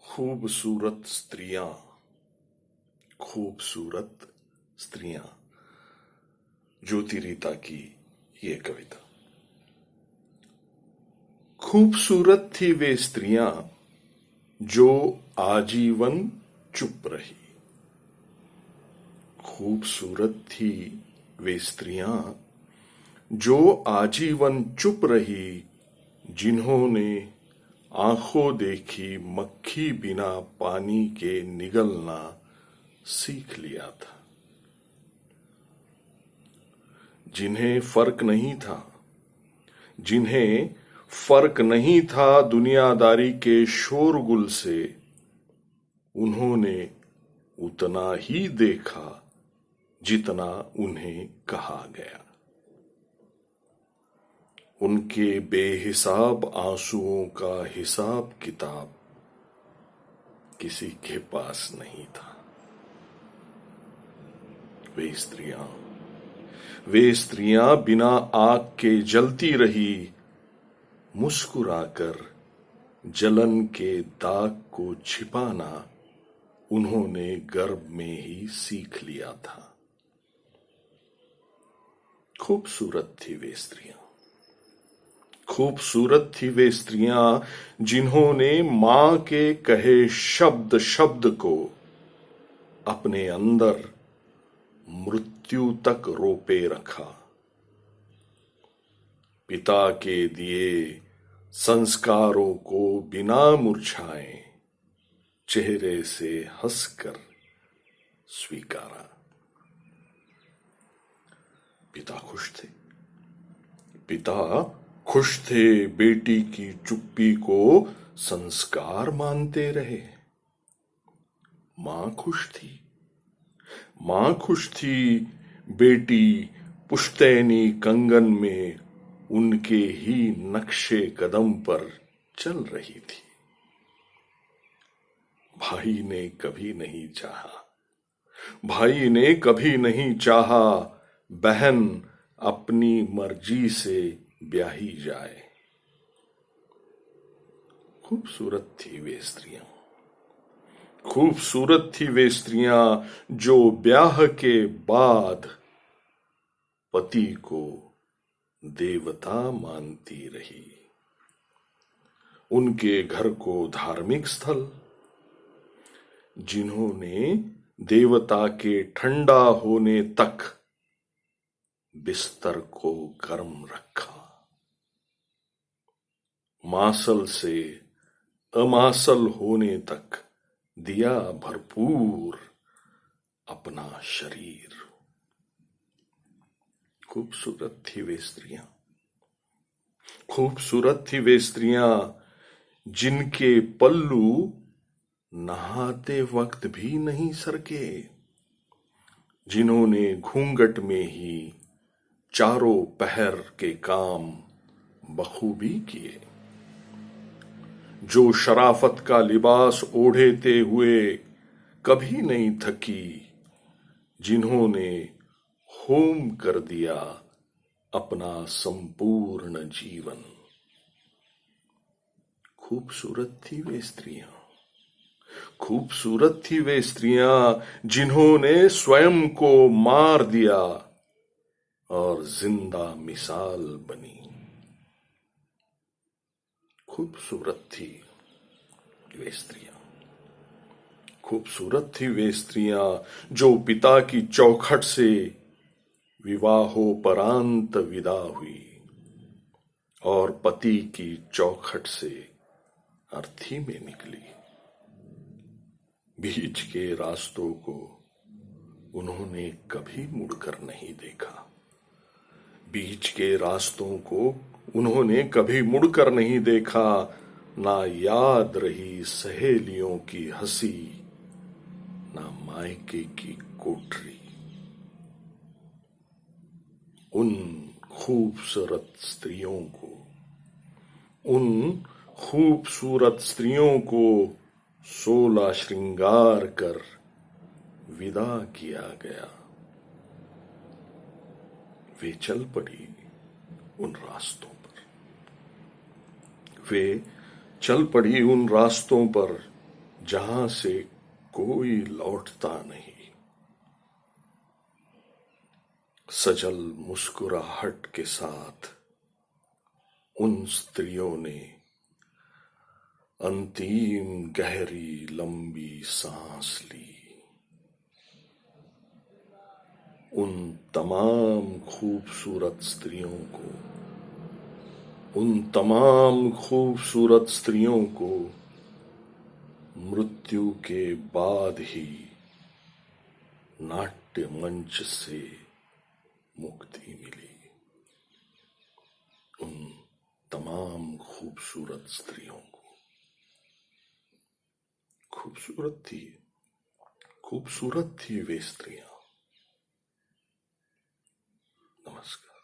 खूबसूरत स्त्रियां, खूबसूरत स्त्रियां। ज्योति रीता की ये कविता। खूबसूरत थी वे स्त्रियां जो आजीवन चुप रही। खूबसूरत थी वे स्त्रियां जो आजीवन चुप रही, जिन्होंने आंखों देखी मक्खी बिना पानी के निगलना सीख लिया था। जिन्हें फर्क नहीं था दुनियादारी के शोरगुल से, उन्होंने उतना ही देखा जितना उन्हें कहा गया। उनके बेहिसाब आंसुओं का हिसाब किताब किसी के पास नहीं था। वे स्त्रियां बिना आग के जलती रही, मुस्कुराकर जलन के दाग को छिपाना उन्होंने गर्भ में ही सीख लिया था। खूबसूरत थी वे स्त्रियां जिन्होंने मां के कहे शब्द शब्द को अपने अंदर मृत्यु तक रोपे रखा। पिता के दिए संस्कारों को बिना मुरझाए चेहरे से हंसकर स्वीकारा। पिता खुश थे बेटी की चुप्पी को संस्कार मानते रहे। मां खुश थी बेटी पुश्तैनी कंगन में उनके ही नक्शे कदम पर चल रही थी। भाई ने कभी नहीं चाहा बहन अपनी मर्जी से ब्याही जाए। खूबसूरत थी वे स्त्रियां जो ब्याह के बाद पति को देवता मानती रही। उनके घर को धार्मिक स्थल, जिन्होंने देवता के ठंडा होने तक बिस्तर को गर्म रखा। मासल से अमासल होने तक दिया भरपूर अपना शरीर। खूबसूरत थी वे स्त्रियां जिनके पल्लू नहाते वक्त भी नहीं सरके, जिन्होंने घूंघट में ही चारों पहर के काम बखूबी किए, जो शराफत का लिबास ओढ़ेते हुए कभी नहीं थकी, जिन्होंने होम कर दिया अपना संपूर्ण जीवन। खूबसूरत थी वे स्त्रियां जिन्होंने स्वयं को मार दिया और जिंदा मिसाल बनी। खूबसूरत थी वे स्त्रियां जो पिता की चौखट से विवाहोपरांत विदा हुई और पति की चौखट से अर्थी में निकली। बीच के रास्तों को उन्होंने कभी मुड़कर नहीं देखा। ना याद रही सहेलियों की हंसी, ना मायके की कोठरी। उन खूबसूरत स्त्रियों को 16 श्रृंगार कर विदा किया गया। वे चल पड़ी उन रास्तों पर जहां से कोई लौटता नहीं। सजल मुस्कुराहट के साथ उन स्त्रियों ने अंतिम गहरी लंबी सांस ली। उन तमाम खूबसूरत स्त्रियों को, उन तमाम खूबसूरत स्त्रियों को मृत्यु के बाद ही नाट्य मंच से मुक्ति मिली। उन तमाम खूबसूरत स्त्रियों को। खूबसूरत थी वे स्त्रियां। नमस्कार।